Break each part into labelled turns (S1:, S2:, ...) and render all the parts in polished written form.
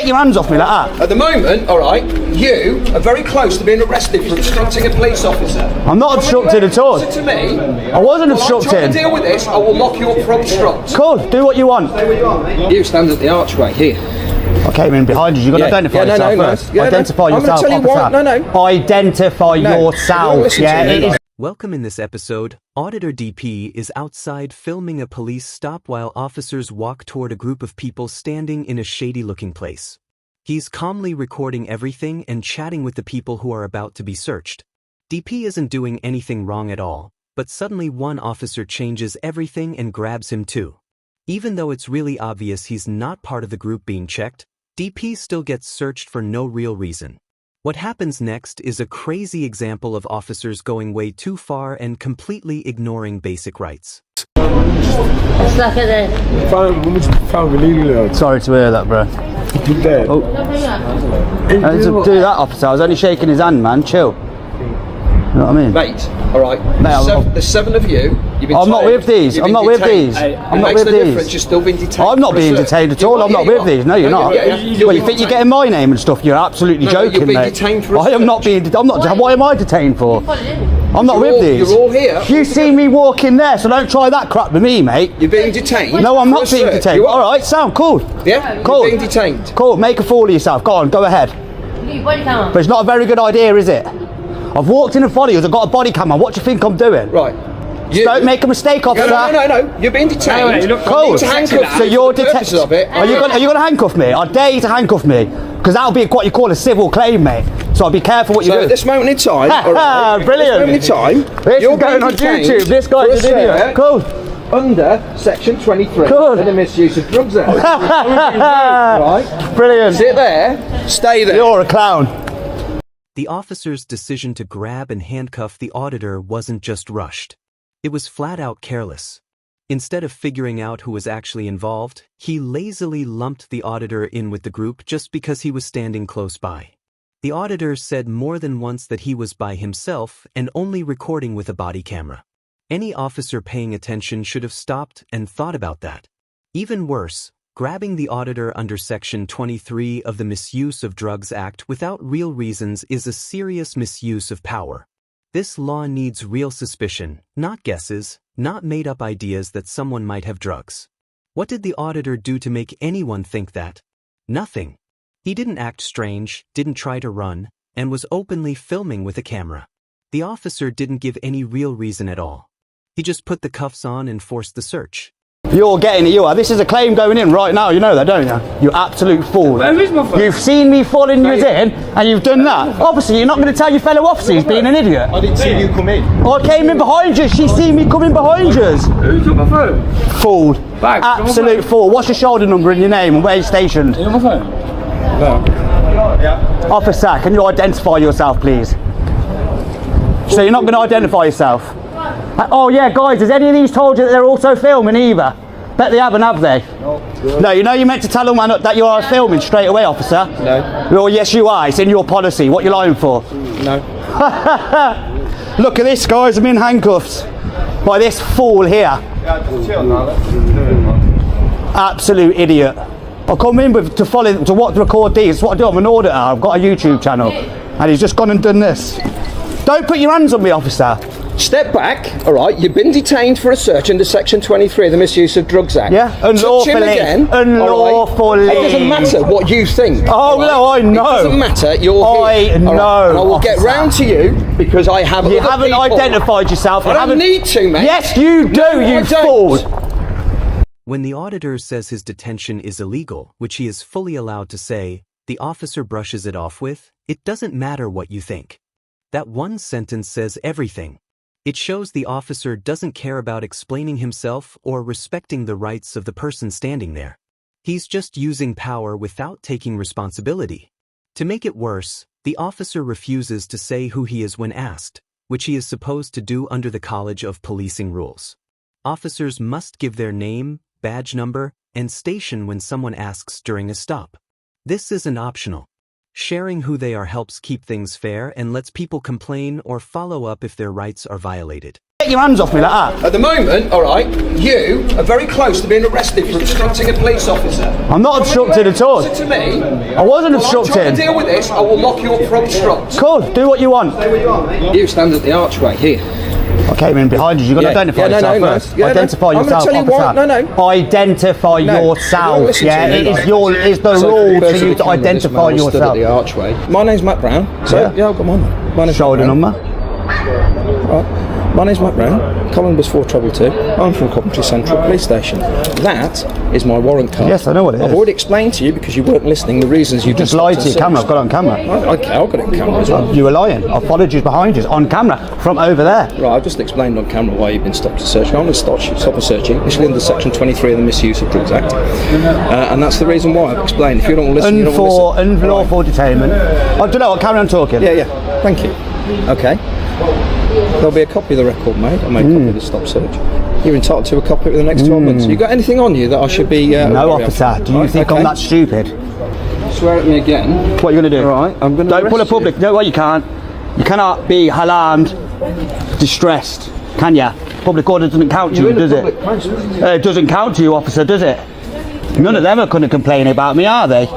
S1: your hands off me like that.
S2: At the moment, all right, you are very close to being arrested for obstructing a police officer.
S1: I'm not obstructed at all.
S2: Listen to me.
S1: I wasn't obstructing.
S2: I'm trying to deal with this. I will lock you up for obstruct.
S1: Cool, do what you want.
S2: You stand at the archway here.
S1: I came in behind you. You've got to identify yourself first. Identify yourself.
S2: I'm going to tell you why.
S1: Identify yourself. Yeah, it is.
S3: Welcome. In this episode, Auditor DP is outside filming a police stop while officers walk toward a group of people standing in a shady-looking place. He's calmly recording everything and chatting with the people who are about to be searched. DP isn't doing anything wrong at all, but suddenly one officer changes everything and grabs him too. Even though it's really obvious he's not part of the group being checked, DP still gets searched for no real reason. What happens next is a crazy example of officers going way too far and completely ignoring basic rights.
S1: Sorry to hear that, bro. Oh. Do that, officer. I was only shaking his hand, man. Chill. You know what I mean?
S2: Mate, all right. There's seven of you.
S1: I'm not with these. I'm not with these. I'm not with these.
S2: You're still being detained.
S1: I'm not being detained at all. I'm not with these. No, you're not. Well, you think you're getting my name and stuff? You're absolutely joking, mate. I am not being. I'm not. What am I detained for? I'm not with these.
S2: You're all here.
S1: You see me walk in there, so don't try that crap with me, mate.
S2: You're being detained.
S1: No, I'm not being detained. All right, sound cool.
S2: Yeah,
S1: cool.
S2: You're being detained.
S1: Cool. Make a fool of yourself. Go on, go ahead. But it's not a very good idea, is it? I've walked in and followed you. I've got a body camera. What do you think I'm doing?
S2: Right.
S1: Don't make a mistake, officer.
S2: No. You're being detained.
S1: Cool. So you're detained. Are you going to handcuff me? I dare you to handcuff me, because that'll be what you call a civil claim, mate. So be careful what you do.
S2: At this moment in time, right,
S1: brilliant.
S2: At this moment in time,
S1: this is going on YouTube. This guy's an idiot. Cool.
S2: Under Section 23
S1: cool.
S2: for the misuse of drugs. Right.
S1: Brilliant.
S2: Sit there. Stay there.
S1: You're a clown.
S3: The officer's decision to grab and handcuff the auditor wasn't just rushed. It was flat-out careless. Instead of figuring out who was actually involved, he lazily lumped the auditor in with the group just because he was standing close by. The auditor said more than once that he was by himself and only recording with a body camera. Any officer paying attention should have stopped and thought about that. Even worse, grabbing the auditor under Section 23 of the Misuse of Drugs Act without real reasons is a serious misuse of power. This law needs real suspicion, not guesses, not made-up ideas that someone might have drugs. What did the auditor do to make anyone think that? Nothing. He didn't act strange, didn't try to run, and was openly filming with a camera. The officer didn't give any real reason at all. He just put the cuffs on and forced the search.
S1: You're getting it, you are. This is a claim going in right now, you know that, don't you? You absolute fool. You've seen me following you in, and you've done that. Obviously, you're not going to tell your fellow officer he's being an idiot.
S2: I didn't see you come in.
S1: I came in behind you. She's seen me coming behind you.
S4: Who took my phone?
S1: Fool. Absolute fool. What's your shoulder number and your name and where you're stationed?
S4: Is it my phone? No.
S2: Yeah.
S1: Officer, can you identify yourself, please? So you're not going to identify yourself? Oh yeah, guys, has any of these told you that they're also filming either? Bet they haven't, have they? No, you know you're meant to tell them that you are filming straight away, officer?
S2: No.
S1: Well, yes you are, it's in your policy. What are you lying for?
S2: No.
S1: Look at this, guys, I'm in handcuffs by this fool here. Absolute idiot. I come in to record these. That's what I do. I'm an auditor. I've got a YouTube channel. And he's just gone and done this. Don't put your hands on me, officer.
S2: Step back, all right? You've been detained for a search under Section 23 of the Misuse of Drugs Act.
S1: Yeah, unlawfully.
S2: Touch him again.
S1: Unlawfully.
S2: Right? It doesn't matter what you think.
S1: Oh, right? No, I know.
S2: It doesn't matter. You're here.
S1: I know.
S2: Right? And I will
S1: officer.
S2: get round to you because I have.
S1: You haven't identified yourself.
S2: I don't need to, mate.
S1: Yes, you do,
S2: no,
S1: you fool.
S3: When the auditor says his detention is illegal, which he is fully allowed to say, the officer brushes it off with, "It doesn't matter what you think." That one sentence says everything. It shows the officer doesn't care about explaining himself or respecting the rights of the person standing there. He's just using power without taking responsibility. To make it worse, the officer refuses to say who he is when asked, which he is supposed to do under the College of Policing rules. Officers must give their name, badge number, and station when someone asks during a stop. This isn't optional. Sharing who they are helps keep things fair and lets people complain or follow up if their rights are violated.
S1: Get your hands off me like that.
S2: At the moment, all right, you are very close to being arrested for obstructing a police officer.
S1: I'm not obstructed at all.
S2: Listen to me.
S1: I wasn't
S2: Well, I'm trying
S1: obstructing.
S2: to deal with this. I will lock you up for obstruct.
S1: Cool, do what you want.
S2: You stand at the archway here.
S1: I came in behind you. You've got to identify yourself first. Identify yourself.
S2: I'm going to tell you why. No.
S1: Identify yourself. Yeah, it's the rule for you to identify yourself.
S2: At the archway. My name's Matt Brown. So yeah, I've got my name's
S1: Shoulder number.
S2: Right. My name's Matt Brown. Colin was 422. I'm from Coventry Central Police Station. That is my warrant card.
S1: Yes, I know what it is.
S2: I've already explained to you, because you weren't listening, the reasons you
S1: just lied to your camera. I've got it on camera.
S2: Okay, I've got it on camera as well.
S1: You were lying. I followed you behind you on camera from over there.
S2: Right, I've just explained on camera why you've been stopped and searched. I'm going to stop a searching, initially under Section 23 of the Misuse of Drugs Act. And that's the reason why I've explained. If you don't want to listen, you don't want to listen.
S1: Unlawful detainment. I don't know, I'll carry on talking.
S2: Yeah. Thank you. Okay. There'll be a copy of the record made. I'll make a copy of the stop search. You're entitled to a copy within the next 12 months. You got anything on you that I should be...
S1: no, officer. Do you think I'm that stupid?
S2: Swear at me again.
S1: What are you going to do?
S2: Right, I'm going to
S1: Don't pull a public... No, well, you can't. You cannot be alarmed, distressed, can you? Public order doesn't count to you, does it? It doesn't count to you, officer, does it? None of them are going to complain about me, are they?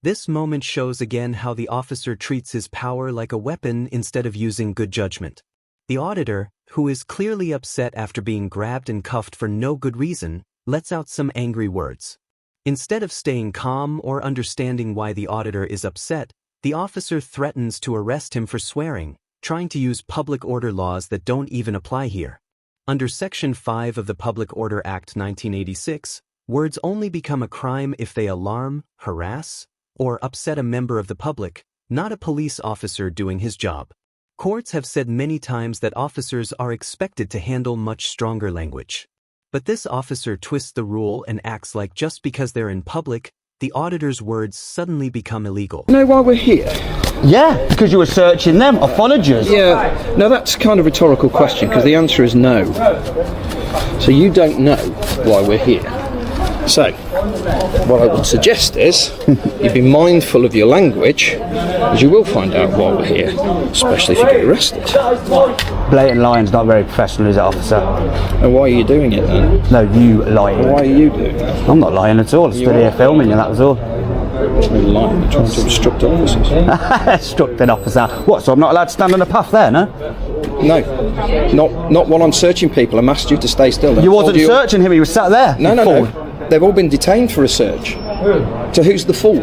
S3: This moment shows again how the officer treats his power like a weapon instead of using good judgment. The auditor, who is clearly upset after being grabbed and cuffed for no good reason, lets out some angry words. Instead of staying calm or understanding why the auditor is upset, the officer threatens to arrest him for swearing, trying to use public order laws that don't even apply here. Under Section 5 of the Public Order Act 1986, words only become a crime if they alarm, harass, or upset a member of the public, not a police officer doing his job. Courts have said many times that officers are expected to handle much stronger language. But this officer twists the rule and acts like just because they're in public, the auditor's words suddenly become illegal.
S2: You know why we're here?
S1: Yeah, because you were searching them. I followed you.
S2: Yeah, no, that's kind of a rhetorical question, because the answer is no. So you don't know why we're here. So, what I would suggest is you be mindful of your language, as you will find out why we're here, especially if you get arrested.
S1: Blatant lying's not very professional, is it, officer?
S2: And why are you doing it then?
S1: No, you lying.
S2: Why are you doing it?
S1: I'm not lying at all. I stood here filming you, that was all.
S2: You're lying. You're trying to obstruct officers.
S1: Obstruct an officer. What, so I'm not allowed to stand on a path there, no?
S2: No, not while I'm searching people. I'm asked you to stay still.
S1: You wasn't searching him, he was sat there.
S2: No. They've all been detained for a search. So who's the fool?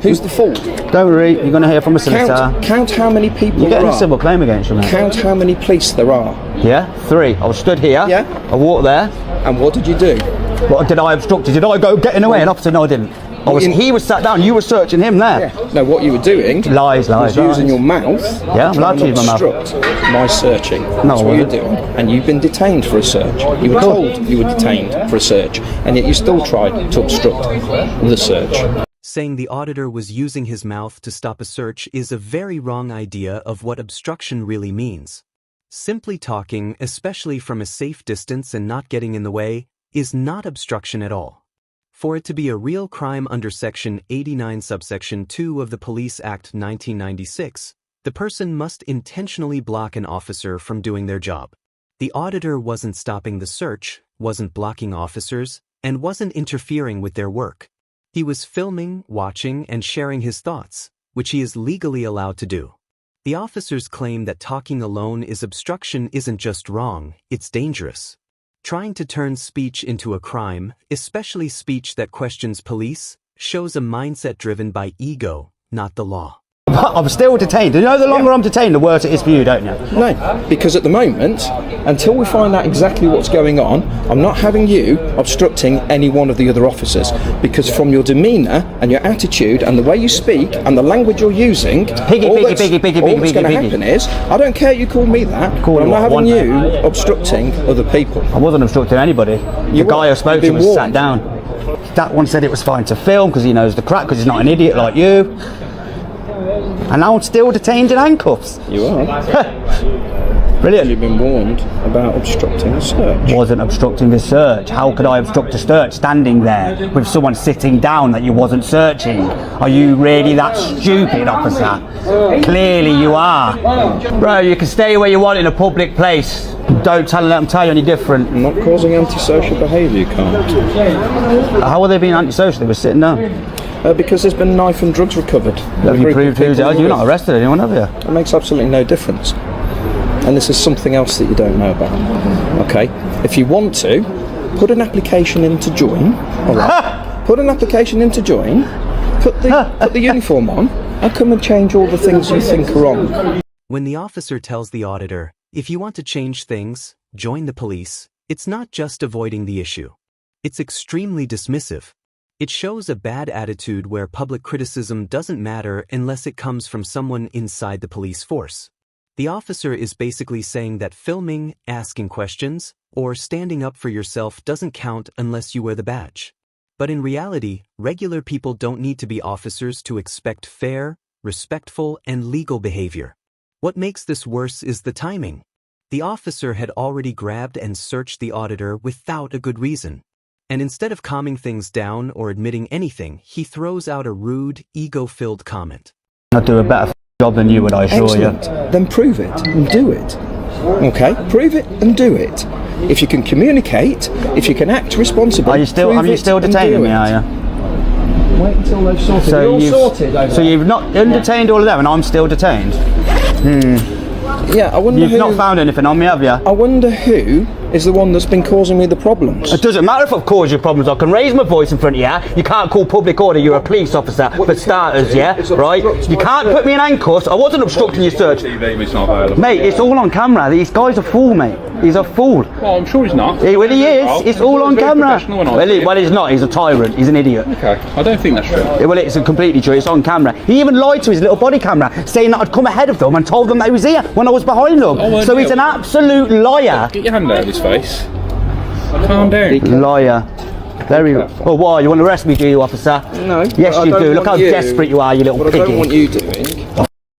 S2: Who's the fool?
S1: Don't worry, you're going to hear from a solicitor.
S2: Count how many people
S1: You're
S2: there
S1: getting
S2: are.
S1: a civil claim against you, mate.
S2: Count how many police there are.
S1: Yeah, 3. I was stood here.
S2: Yeah.
S1: I walked there.
S2: And what did you do?
S1: What, did I obstruct you? Did I go get in the way? And officer, no, I didn't. He was sat down, you were searching him there.
S2: Yeah. No, what you were doing
S1: Lies.
S2: was using your mouth
S1: Yeah, I'm allowed to use my mouth.
S2: obstruct my searching.
S1: No,
S2: That's what you're doing. And you've been detained for a search. You were told you were detained for a search, and yet you still tried to obstruct the search.
S3: Saying the auditor was using his mouth to stop a search is a very wrong idea of what obstruction really means. Simply talking, especially from a safe distance and not getting in the way, is not obstruction at all. For it to be a real crime under Section 89 subsection 2 of the Police Act 1996, the person must intentionally block an officer from doing their job. The auditor wasn't stopping the search, wasn't blocking officers, and wasn't interfering with their work. He was filming, watching, and sharing his thoughts, which he is legally allowed to do. The officer's claim that talking alone is obstruction isn't just wrong, it's dangerous. Trying to turn speech into a crime, especially speech that questions police, shows a mindset driven by ego, not the law.
S1: I'm still detained. You know, the longer I'm detained, the worse it is for you, don't you?
S2: No, because at the moment, until we find out exactly what's going on, I'm not having you obstructing any one of the other officers, because from your demeanour and your attitude and the way you speak and the language you're using, all that's going to happen is, I don't care you call me that, but I'm not having you obstructing other people.
S1: I wasn't obstructing anybody. The guy I spoke to was sat down. That one said it was fine to film because he knows the crack, because he's not an idiot like you. And now I'm still detained in handcuffs.
S2: You are.
S1: Brilliant.
S2: You've been warned about obstructing a search.
S1: Wasn't obstructing the search. How could I obstruct a search standing there with someone sitting down that you wasn't searching? Are you really that stupid, officer? Clearly you are. Bro, you can stay where you want in a public place. Don't let them tell you any different.
S2: I'm not causing antisocial behaviour, you can't.
S1: How are they being antisocial? They were sitting down.
S2: Because there's been knife and drugs recovered.
S1: Have you proved who's it? You've not arrested anyone, have you?
S2: It makes absolutely no difference. And this is something else that you don't know about. Okay? If you want to, put an application in to join. Alright? Put an application in to join. Put the uniform on and come and change all the things you think are wrong.
S3: When the officer tells the auditor, if you want to change things, join the police, it's not just avoiding the issue. It's extremely dismissive. It shows a bad attitude where public criticism doesn't matter unless it comes from someone inside the police force. The officer is basically saying that filming, asking questions, or standing up for yourself doesn't count unless you wear the badge. But in reality, regular people don't need to be officers to expect fair, respectful, and legal behavior. What makes this worse is the timing. The officer had already grabbed and searched the auditor without a good reason. And instead of calming things down or admitting anything, he throws out a rude, ego-filled comment.
S1: I'll do a better job than you would, I assure you.
S2: Excellent. Then prove it and do it. Okay? Prove it and do it. If you can communicate, if you can act responsibly,
S1: Are you still detaining me, are you?
S2: Wait until they've sorted.
S1: So you've not detained all of them and I'm still detained?
S2: Yeah, I wonder
S1: You've not found anything on me, have you?
S2: I wonder who is the one that's been causing me the problems.
S1: It doesn't matter if I've caused you problems. I can raise my voice in front of you. You can't call public order. You're a police officer, for starters, yeah? Right? You can't put me in handcuffs. I wasn't obstructing your search. Mate, it's all on camera. These guy's a fool, mate. He's a fool.
S4: Well, I'm sure he's not.
S1: Well, he is. It's all on camera. Well, he's not. He's a tyrant. He's an idiot.
S4: Okay, I don't think that's true.
S1: Well, it's completely true. It's on camera. He even lied to his little body camera, saying that I'd come ahead of them and told them that he was here when I was behind them. So he's an absolute liar.
S4: Get your hand out of his face. Calm down.
S1: Liar. Very. Oh, why? You want to arrest me, do you, officer?
S2: No.
S1: Yes, you do. Look how desperate you are, you little
S2: what
S1: piggy.
S2: I don't want you doing.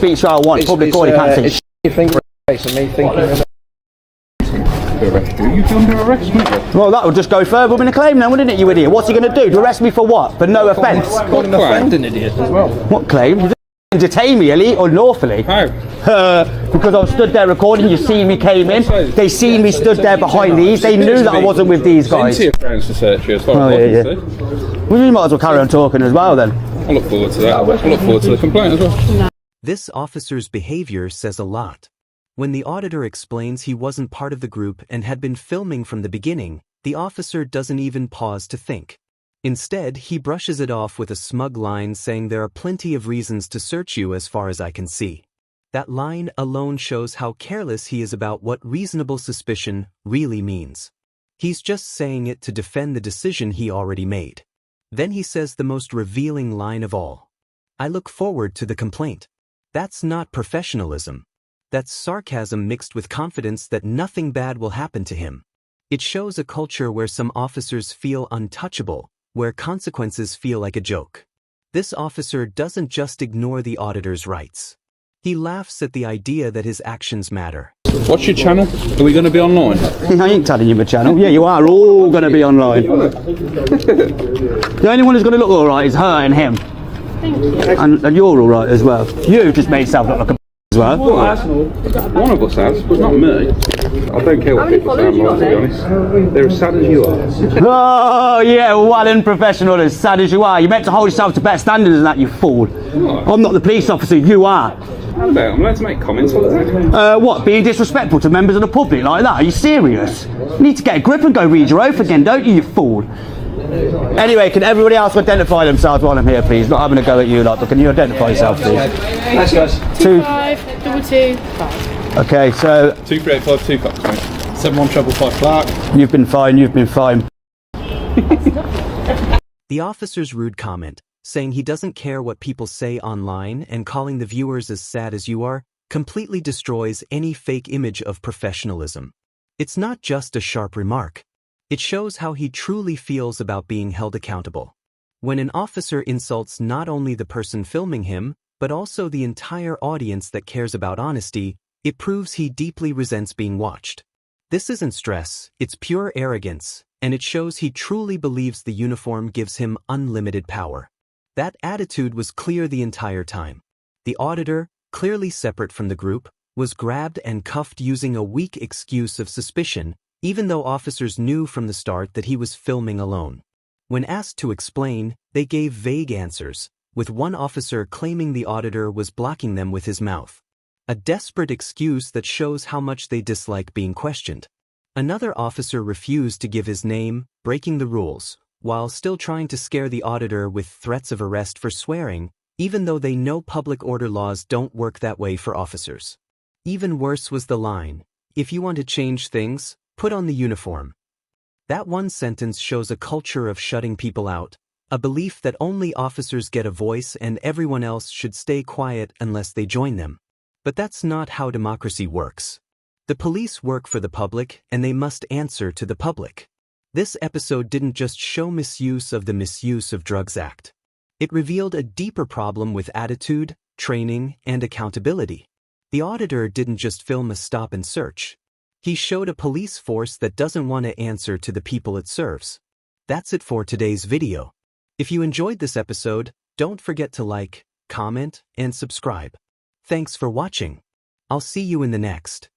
S1: Speak so I want. Public order, you can't say.
S2: It's your finger in the face and me thinking about
S4: You come to arrest me.
S1: Well, that would just go further with a claim then, wouldn't it, you idiot? What's he going to do? To arrest me for what? For no offence?
S2: calling my friend an idiot as well.
S1: What claim? You didn't detain me unlawfully.
S4: How?
S1: Because I was stood there recording, you seen me came in, they seen me stood there behind these, they knew that I wasn't with these guys.
S4: Plenty of grounds to search you as far as I can see.
S1: Well, you might as well carry on talking as well then.
S4: I look forward to that. I look forward to the complaint as well.
S3: This officer's behavior says a lot. When the auditor explains he wasn't part of the group and had been filming from the beginning, the officer doesn't even pause to think. Instead, he brushes it off with a smug line saying there are plenty of reasons to search you as far as I can see. That line alone shows how careless he is about what reasonable suspicion really means. He's just saying it to defend the decision he already made. Then he says the most revealing line of all. I look forward to the complaint. That's not professionalism. That's sarcasm mixed with confidence that nothing bad will happen to him. It shows a culture where some officers feel untouchable, where consequences feel like a joke. This officer doesn't just ignore the auditor's rights. He laughs at the idea that his actions matter.
S4: What's your channel? Are we going to be online?
S1: I ain't telling you my channel. Yeah, you are all going to be online. The only one who's going to look alright is her and him.
S5: Thank you.
S1: And you're alright as well. You just made yourself look like a as well.
S4: One of us has, but not me. I don't care what people sound like, to be honest. They're as sad as you are.
S1: Oh, yeah, well unprofessional, as sad as you are. You meant to hold yourself to better standards than that, you fool. I'm not the police officer, you are.
S4: I'm allowed to make comments like that.
S1: What, being disrespectful to members of the public like that? Are you serious? You need to get a grip and go read your oath again, don't you, you fool? Anyway, can everybody else identify themselves while I'm here, please? Not having a go at you lot, but can you identify yourself, please?
S2: Thanks, guys.
S5: 252225.
S1: Okay, so
S4: 2385 Cox, mate. 7155 Clark.
S1: you've been fine, you've been fine.
S3: The officer's rude comment, saying he doesn't care what people say online and calling the viewers as sad as you are, completely destroys any fake image of professionalism. It's not just a sharp remark. It shows how he truly feels about being held accountable. When an officer insults not only the person filming him, but also the entire audience that cares about honesty, It proves he deeply resents being watched. This isn't stress, it's pure arrogance, and it shows he truly believes the uniform gives him unlimited power. That attitude was clear the entire time. The auditor, clearly separate from the group, was grabbed and cuffed using a weak excuse of suspicion, even though officers knew from the start that he was filming alone. When asked to explain, they gave vague answers, with one officer claiming the auditor was blocking them with his mouth. A desperate excuse that shows how much they dislike being questioned. Another officer refused to give his name, breaking the rules, while still trying to scare the auditor with threats of arrest for swearing, even though they know public order laws don't work that way for officers. Even worse was the line, "If you want to change things, put on the uniform." That one sentence shows a culture of shutting people out, a belief that only officers get a voice and everyone else should stay quiet unless they join them. But that's not how democracy works. The police work for the public, and they must answer to the public. This episode didn't just show misuse of the Misuse of Drugs Act. It revealed a deeper problem with attitude, training, and accountability. The auditor didn't just film a stop and search. He showed a police force that doesn't want to answer to the people it serves. That's it for today's video. If you enjoyed this episode, don't forget to like, comment, and subscribe. Thanks for watching. I'll see you in the next.